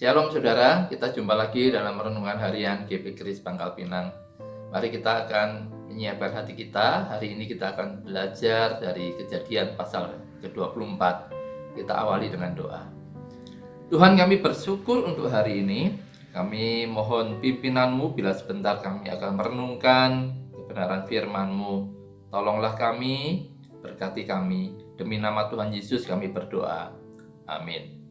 Shalom saudara, kita jumpa lagi dalam renungan harian GP Kris Pangkal Pinang. Mari kita akan menyiapkan hati kita. Hari ini kita akan belajar dari Kejadian pasal ke-24. Kita awali dengan doa. Tuhan, kami bersyukur untuk hari ini. Kami mohon pimpinanmu bila sebentar kami akan merenungkan kebenaran firman-Mu. Tolonglah kami, berkati kami. Demi nama Tuhan Yesus kami berdoa. Amin.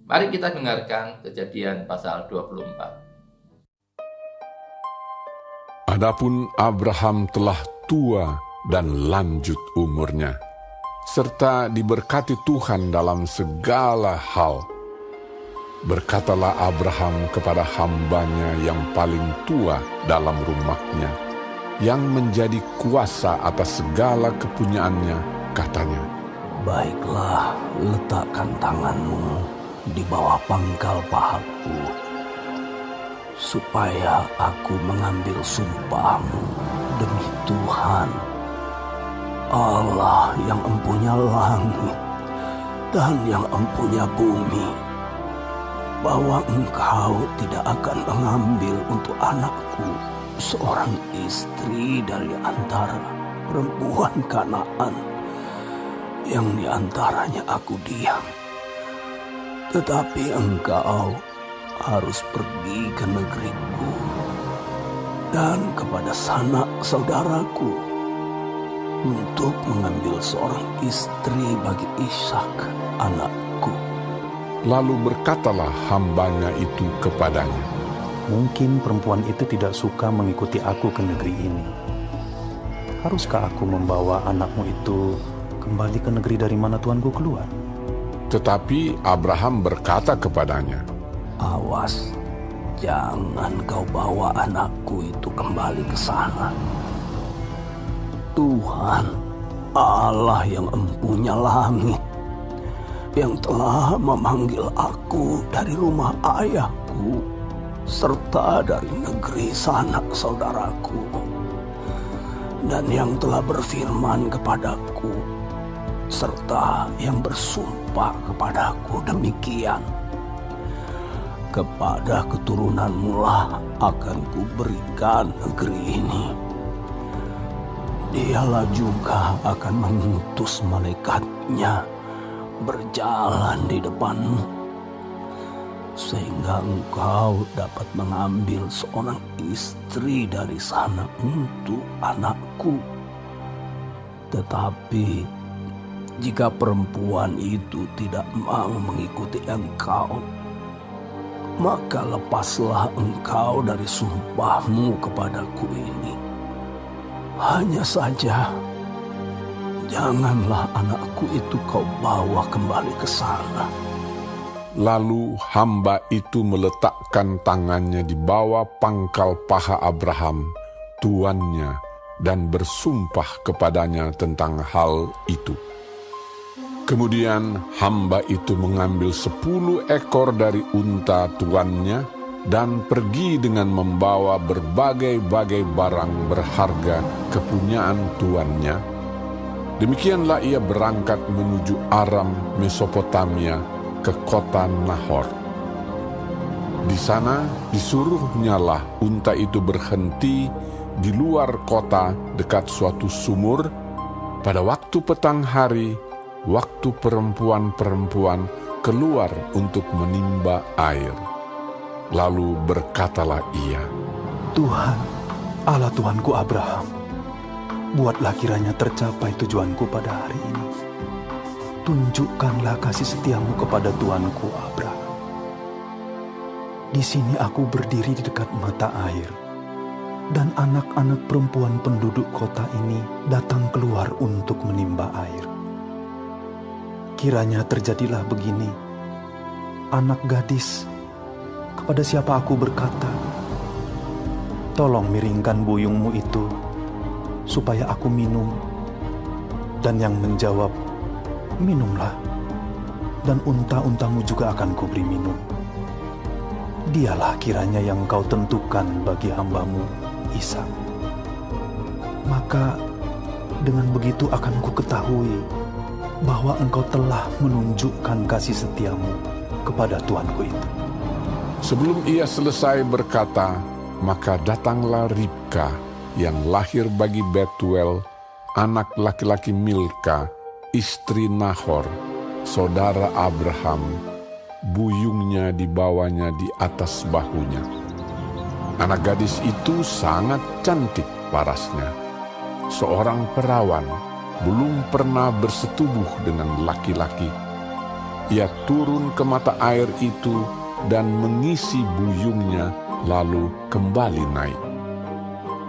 Mari kita dengarkan Kejadian pasal 24. Adapun Abraham telah tua dan lanjut umurnya, serta diberkati Tuhan dalam segala hal. Berkatalah Abraham kepada hambanya yang paling tua dalam rumahnya, yang menjadi kuasa atas segala kepunyaannya, katanya, "Baiklah, letakkan tanganmu di bawah pangkal pahaku, supaya aku mengambil sumpahmu demi Tuhan, Allah yang empunya langit dan yang empunya bumi, bahwa engkau tidak akan mengambil untuk anakku seorang istri dari antara perempuan Kanaan yang diantaranya aku diam. Tetapi engkau harus pergi ke negeriku dan kepada sanak saudaraku untuk mengambil seorang istri bagi Ishak anakku." Lalu berkatalah hambanya itu kepadanya, "Mungkin perempuan itu tidak suka mengikuti aku ke negeri ini. Haruskah aku membawa anakmu itu kembali ke negeri dari mana Tuanku keluar?" Tetapi Abraham berkata kepadanya, "Awas, jangan kau bawa anakku itu kembali ke sana. Tuhan, Allah yang empunya langit, yang telah memanggil aku dari rumah ayahku, serta dari negeri sanak saudaraku, dan yang telah berfirman kepadaku, serta yang bersumpah kepadaku demikian, kepada keturunanmu lah akan kuberikan negeri ini. Dialah juga akan mengutus malaikatnya berjalan di depanmu, sehingga engkau dapat mengambil seorang istri dari sana untuk anakku. Tetapi jika perempuan itu tidak mau mengikuti engkau, maka lepaslah engkau dari sumpahmu kepadaku ini. Hanya saja, janganlah anakku itu kau bawa kembali ke sana." Lalu hamba itu meletakkan tangannya di bawah pangkal paha Abraham, tuannya, dan bersumpah kepadanya tentang hal itu. Kemudian hamba itu mengambil 10 ekor dari unta tuannya dan pergi dengan membawa berbagai-bagai barang berharga kepunyaan tuannya. Demikianlah ia berangkat menuju Aram, Mesopotamia, ke kota Nahor. Di sana disuruhnyalah unta itu berhenti di luar kota dekat suatu sumur pada waktu petang hari, waktu perempuan-perempuan keluar untuk menimba air. Lalu berkatalah ia, "Tuhan, Allah Tuanku Abraham, buatlah kiranya tercapai tujuanku pada hari ini. Tunjukkanlah kasih setiamu kepada Tuanku Abraham. Di sini aku berdiri di dekat mata air, dan anak-anak perempuan penduduk kota ini datang keluar untuk menimba air. Kiranya terjadilah begini, anak gadis, kepada siapa aku berkata, 'Tolong miringkan buyungmu itu, supaya aku minum,' dan yang menjawab, 'Minumlah, dan unta-untamu juga akan kuberi minum.' Dialah kiranya yang kau tentukan bagi hambamu Ishak. Maka dengan begitu akan ku ketahui bahwa engkau telah menunjukkan kasih setiamu kepada tuanku itu." Sebelum ia selesai berkata, maka datanglah Ribka yang lahir bagi Betuel, anak laki-laki Milka, istri Nahor, saudara Abraham. Buyungnya dibawanya di atas bahunya. Anak gadis itu sangat cantik parasnya. Seorang perawan, belum pernah bersetubuh dengan laki-laki. Ia turun ke mata air itu dan mengisi buyungnya, lalu kembali naik.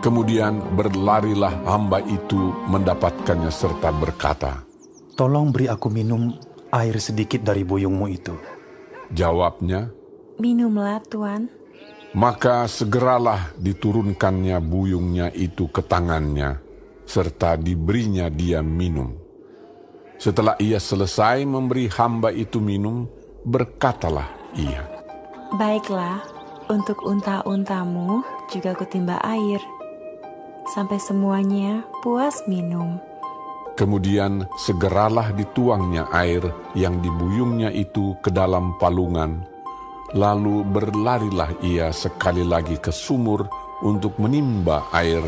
Kemudian berlarilah hamba itu mendapatkannya serta berkata, Tolong beri aku minum air sedikit dari buyungmu itu. Jawabnya, Minumlah, Tuan. maka segeralah diturunkannya buyungnya itu ke tangannya, serta diberinya dia minum. Setelah ia selesai memberi hamba itu minum, berkatalah ia, Baiklah, untuk unta-untamu juga kutimba air, sampai semuanya puas minum. Kemudian segeralah dituangnya air yang dibuyungnya itu ke dalam palungan. Lalu berlarilah ia sekali lagi ke sumur untuk menimba air,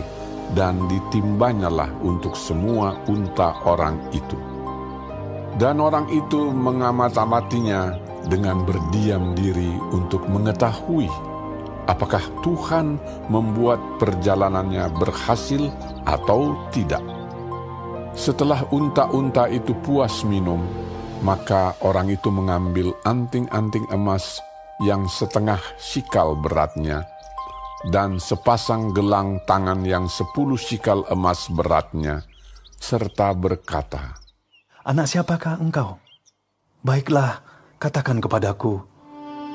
dan ditimbanyalah untuk semua unta orang itu. Dan orang itu mengamat-amatinya dengan berdiam diri untuk mengetahui apakah Tuhan membuat perjalanannya berhasil atau tidak. Setelah unta-unta itu puas minum, maka orang itu mengambil anting-anting emas yang setengah sikal beratnya, dan sepasang gelang tangan yang 10 sikal emas beratnya, serta berkata, Anak siapakah engkau? Baiklah, katakan kepadaku,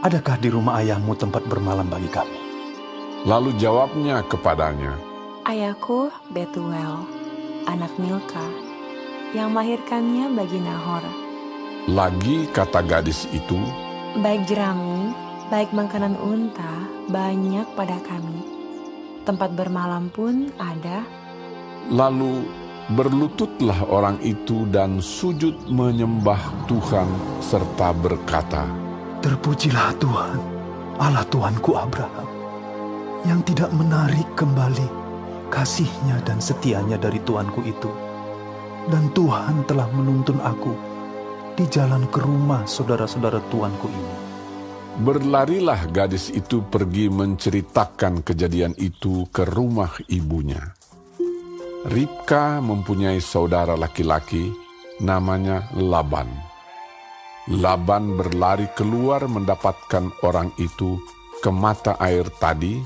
adakah di rumah ayahmu tempat bermalam bagi kami? Lalu jawabnya kepadanya, Ayahku Betuel, anak Milka, yang melahirkannya bagi Nahor. lagi kata gadis itu, Baik jerami, baik makanan unta, banyak pada kami. Tempat bermalam pun ada. lalu berlututlah orang itu dan sujud menyembah Tuhan serta berkata, Terpujilah Tuhan, Allah Tuanku Abraham, yang tidak menarik kembali kasih-Nya dan setia-Nya dari Tuanku itu. Dan Tuhan telah menuntun aku di jalan ke rumah saudara-saudara Tuanku ini. Berlarilah gadis itu pergi menceritakan kejadian itu ke rumah ibunya. Ribka mempunyai saudara laki-laki, namanya Laban. Laban berlari keluar mendapatkan orang itu ke mata air tadi.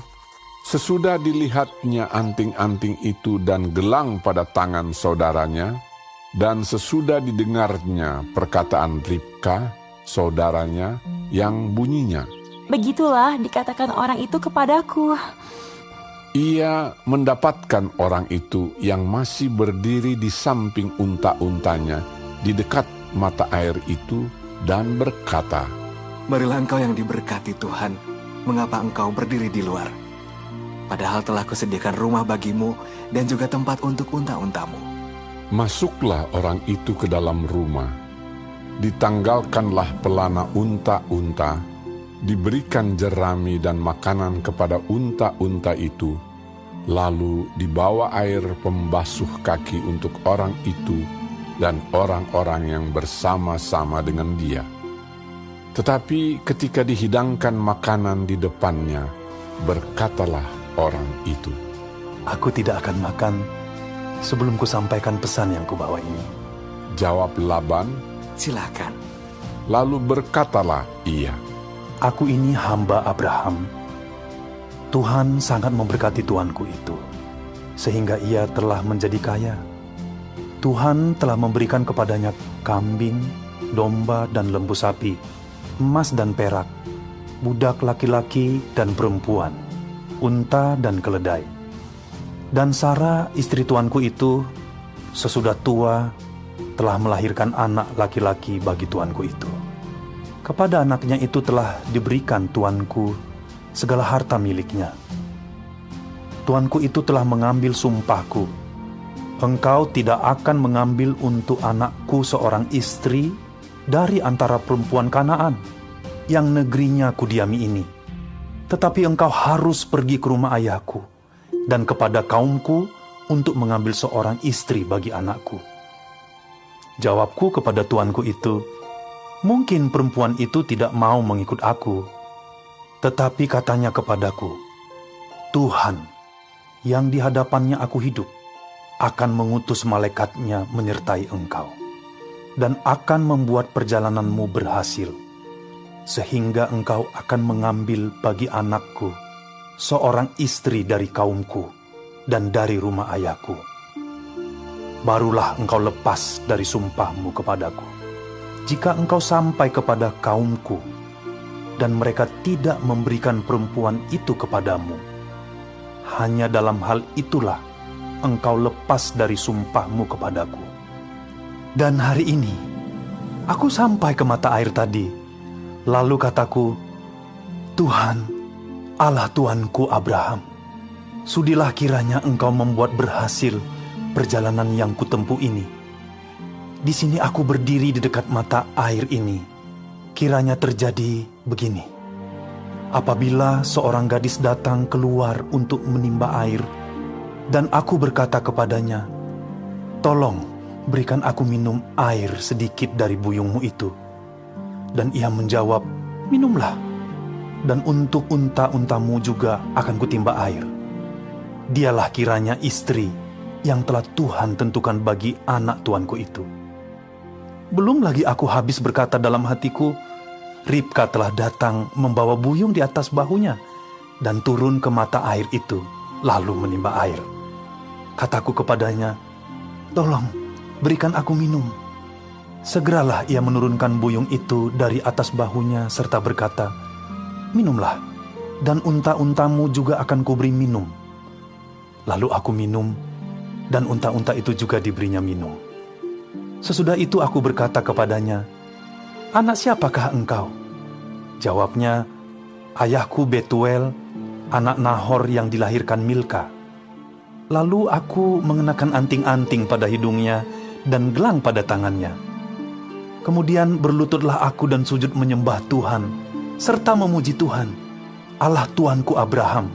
Sesudah dilihatnya anting-anting itu dan gelang pada tangan saudaranya, dan sesudah didengarnya perkataan Ribka, saudaranya, yang bunyinya, Begitulah dikatakan orang itu kepadaku. ia mendapatkan orang itu yang masih berdiri di samping unta-untanya di dekat mata air itu dan berkata, Marilah engkau yang diberkati Tuhan, mengapa engkau berdiri di luar? Padahal telah kusediakan rumah bagimu dan juga tempat untuk unta-untamu. Masuklah orang itu ke dalam rumah. Ditanggalkanlah pelana unta-unta, diberikan jerami dan makanan kepada unta-unta itu, lalu dibawa air pembasuh kaki untuk orang itu dan orang-orang yang bersama-sama dengan dia. Tetapi ketika dihidangkan makanan di depannya, berkatalah orang itu, Aku tidak akan makan sebelum kusampaikan pesan yang kubawa ini. Jawab Laban, Silakan. lalu berkatalah ia, Aku ini hamba Abraham. Tuhan sangat memberkati tuanku itu, sehingga ia telah menjadi kaya. Tuhan telah memberikan kepadanya kambing, domba, dan lembu sapi, emas dan perak, budak laki-laki dan perempuan, unta dan keledai. Dan Sara, istri tuanku itu, sesudah tua, telah melahirkan anak laki-laki bagi tuanku itu. Kepada anaknya itu telah diberikan tuanku segala harta miliknya. Tuanku itu telah mengambil sumpahku, Engkau tidak akan mengambil untuk anakku seorang istri dari antara perempuan Kanaan, yang negerinya kudiami ini, Tetapi engkau harus pergi ke rumah ayahku dan kepada kaumku untuk mengambil seorang istri bagi anakku. Jawabku kepada tuanku itu, mungkin perempuan itu tidak mau mengikut aku. Tetapi katanya kepadaku, Tuhan, yang di hadapannya aku hidup, akan mengutus malaikatnya menyertai engkau, dan akan membuat perjalananmu berhasil, sehingga engkau akan mengambil bagi anakku seorang istri dari kaumku dan dari rumah ayahku. Barulah engkau lepas dari sumpahmu kepadaku. Jika engkau sampai kepada kaumku, dan mereka tidak memberikan perempuan itu kepadamu, hanya dalam hal itulah engkau lepas dari sumpahmu kepadaku. Dan hari ini, aku sampai ke mata air tadi, lalu kataku, Tuhan, Allah Tuanku Abraham, sudilah kiranya engkau membuat berhasil perjalanan yang kutempuh ini. Di sini aku berdiri di dekat mata air ini. Kiranya terjadi begini. Apabila seorang gadis datang keluar untuk menimba air, dan aku berkata kepadanya, tolong berikan aku minum air sedikit dari buyungmu itu. Dan ia menjawab, minumlah, dan untuk unta-untamu juga akan kutimba air. Dialah kiranya istri yang telah Tuhan tentukan bagi anak tuanku itu. Belum lagi aku habis berkata dalam hatiku, Ribka telah datang membawa buyung di atas bahunya dan turun ke mata air itu, lalu menimba air. Kataku kepadanya, tolong berikan aku minum. Segeralah ia menurunkan buyung itu dari atas bahunya serta berkata, minumlah, dan unta-untamu juga akan kuberi minum. Lalu aku minum, dan unta-unta itu juga diberinya minum. Sesudah itu aku berkata kepadanya, anak siapakah engkau? Jawabnya, ayahku Betuel, anak Nahor yang dilahirkan Milka. Lalu aku mengenakan anting-anting pada hidungnya dan gelang pada tangannya. Kemudian berlututlah aku dan sujud menyembah Tuhan, serta memuji Tuhan, Allah Tuanku Abraham,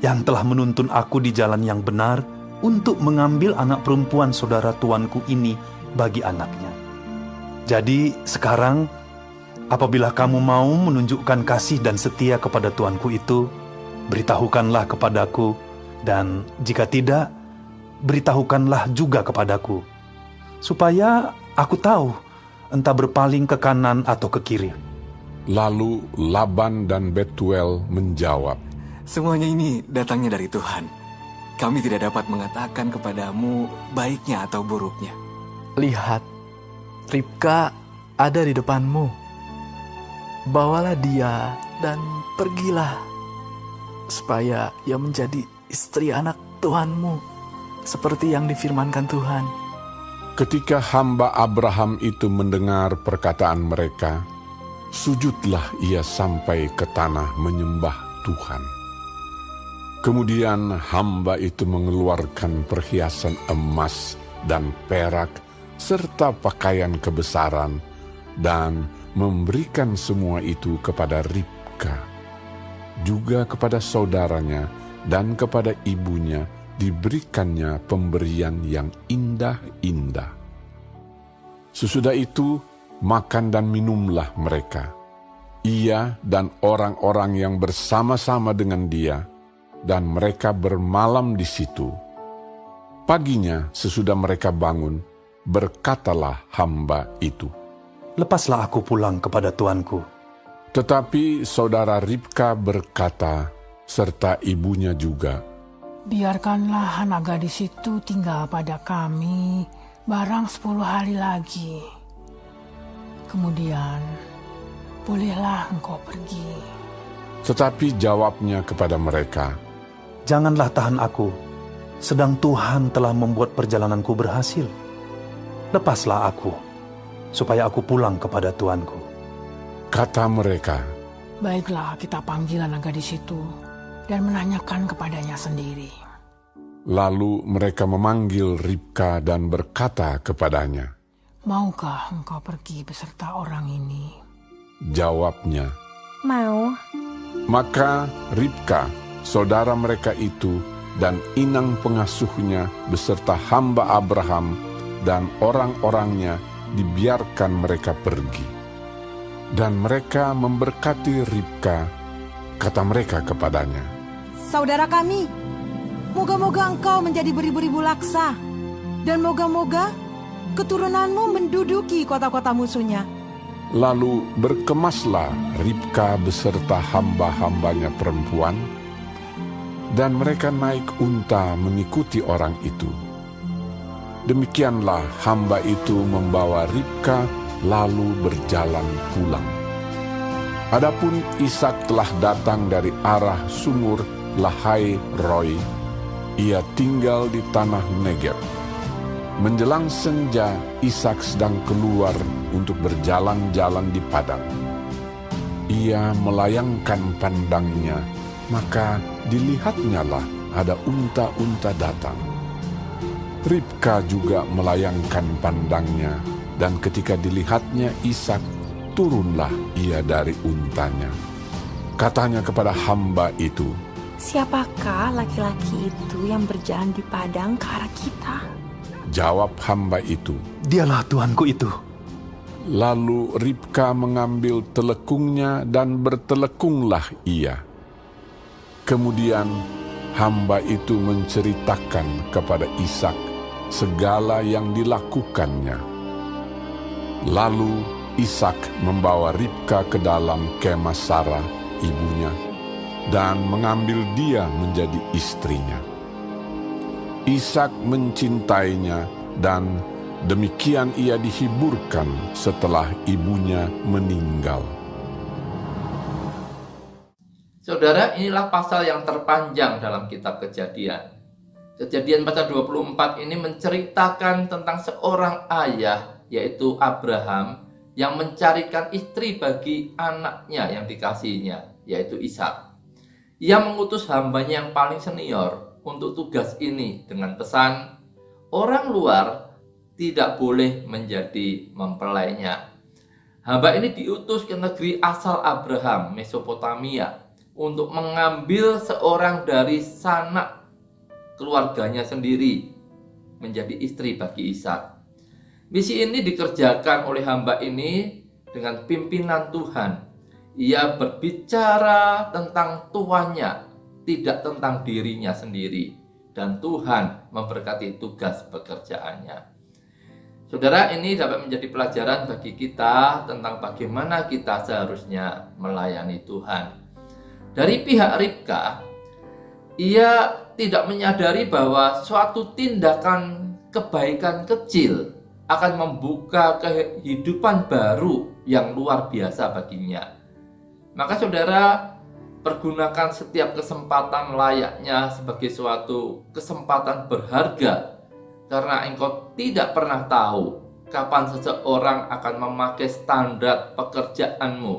yang telah menuntun aku di jalan yang benar untuk mengambil anak perempuan saudara tuanku ini bagi anaknya. Jadi sekarang, apabila kamu mau menunjukkan kasih dan setia kepada tuanku itu, beritahukanlah kepadaku, dan jika tidak, beritahukanlah juga kepadaku, supaya aku tahu entah berpaling ke kanan atau ke kiri. Lalu Laban dan Betuel menjawab, Semuanya ini datangnya dari Tuhan. Kami tidak dapat mengatakan kepadamu baiknya atau buruknya. Lihat, Ribka ada di depanmu. Bawalah dia dan pergilah, supaya ia menjadi istri anak Tuhanmu, seperti yang difirmankan Tuhan. ketika hamba Abraham itu mendengar perkataan mereka, sujudlah ia sampai ke tanah menyembah Tuhan. Kemudian hamba itu mengeluarkan perhiasan emas dan perak serta pakaian kebesaran dan memberikan semua itu kepada Ribka. Juga kepada saudaranya dan kepada ibunya diberikannya pemberian yang indah-indah. Sesudah itu makan dan minumlah mereka, ia dan orang-orang yang bersama-sama dengan dia, dan mereka bermalam di situ. Paginya sesudah mereka bangun, berkatalah hamba itu, "Lepaslah aku pulang kepada tuanku." Tetapi saudara Ribka berkata, serta ibunya juga, "Biarkanlah anak gadis itu tinggal pada kami barang 10 hari lagi. Kemudian bolehlah engkau pergi." Tetapi jawabnya kepada mereka, "Janganlah tahan aku, sedang Tuhan telah membuat perjalananku berhasil. Lepaslah aku, supaya aku pulang kepada tuanku." Kata mereka, Baiklah, kita panggil anak gadis itu dan menanyakan kepadanya sendiri. lalu mereka memanggil Ribka dan berkata kepadanya. "Maukah engkau pergi beserta orang ini?" Jawabnya, Mau. Maka Ribka, saudara mereka itu, dan inang pengasuhnya beserta hamba Abraham dan orang-orangnya dibiarkan mereka pergi. Dan mereka memberkati Ribka, kata mereka kepadanya, Saudara kami, moga-moga engkau menjadi beribu-ribu laksa, dan moga-moga keturunanmu menduduki kota-kota musuhnya. Lalu berkemaslah Ribka beserta hamba-hambanya perempuan, dan mereka naik unta mengikuti orang itu. Demikianlah hamba itu membawa Ribka lalu berjalan pulang. Adapun Ishak telah datang dari arah sumur Lahai Roi. Ia tinggal di tanah Negeb. Menjelang senja, Ishak sedang keluar untuk berjalan-jalan di padang. Ia melayangkan pandangnya, maka dilihatnyalah ada unta-unta datang. Ribka juga melayangkan pandangnya, dan ketika dilihatnya Ishak, turunlah ia dari untanya. Katanya kepada hamba itu, Siapakah laki-laki itu yang berjalan di padang ke arah kita? Jawab hamba itu, Dialah tuanku itu. Lalu Ribka mengambil telekungnya dan bertelekunglah ia. Kemudian hamba itu menceritakan kepada Ishak segala yang dilakukannya. Lalu Ishak membawa Ribka ke dalam kemah Sarah, ibunya, dan mengambil dia menjadi istrinya. Ishak mencintainya, dan demikian ia dihiburkan setelah ibunya meninggal. Saudara, inilah pasal yang terpanjang dalam kitab Kejadian. Kejadian pasal 24 ini menceritakan tentang seorang ayah, yaitu Abraham, yang mencarikan istri bagi anaknya yang dikasihinya, yaitu Ishak. Ia mengutus hambanya yang paling senior untuk tugas ini dengan pesan, orang luar tidak boleh menjadi mempelainya. Hamba ini diutus ke negeri asal Abraham, Mesopotamia, untuk mengambil seorang dari sanak keluarganya sendiri menjadi istri bagi Ishak. Misi ini dikerjakan oleh hamba ini dengan pimpinan Tuhan. Ia berbicara tentang tuannya, tidak tentang dirinya sendiri, dan Tuhan memberkati tugas pekerjaannya. Saudara, ini dapat menjadi pelajaran bagi kita tentang bagaimana kita seharusnya melayani Tuhan. Dari pihak Ribka, ia tidak menyadari bahwa suatu tindakan kebaikan kecil akan membuka kehidupan baru yang luar biasa baginya. Maka saudara, pergunakan setiap kesempatan layaknya sebagai suatu kesempatan berharga, karena engkau tidak pernah tahu kapan seseorang akan memakai standar pekerjaanmu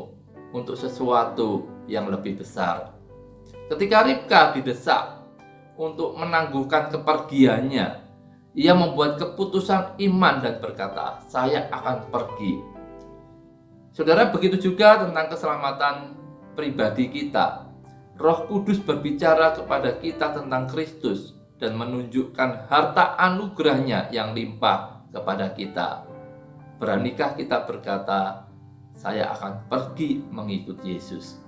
untuk sesuatu yang lebih besar. Ketika Ribka didesak untuk menangguhkan kepergiannya, ia membuat keputusan iman dan berkata, saya akan pergi. Saudara, begitu juga tentang keselamatan pribadi kita. Roh Kudus berbicara kepada kita tentang Kristus dan menunjukkan harta anugerahnya yang limpah kepada kita. Beranikah kita berkata, saya akan pergi mengikut Yesus?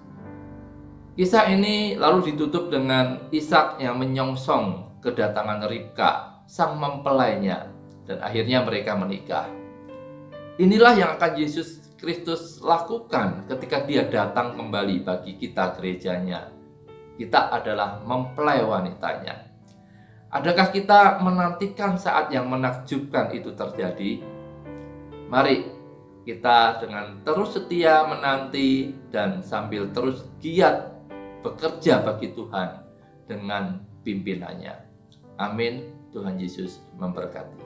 Kisah ini lalu ditutup dengan Ishak yang menyongsong kedatangan Ribka, sang mempelainya, dan akhirnya mereka menikah. Inilah yang akan Yesus Kristus lakukan ketika dia datang kembali bagi kita gerejanya. Kita adalah mempelai wanitanya. Adakah kita menantikan saat yang menakjubkan itu terjadi? Mari kita dengan terus setia menanti dan sambil terus giat bekerja bagi Tuhan dengan pimpinannya. Amin. Tuhan Yesus memberkati.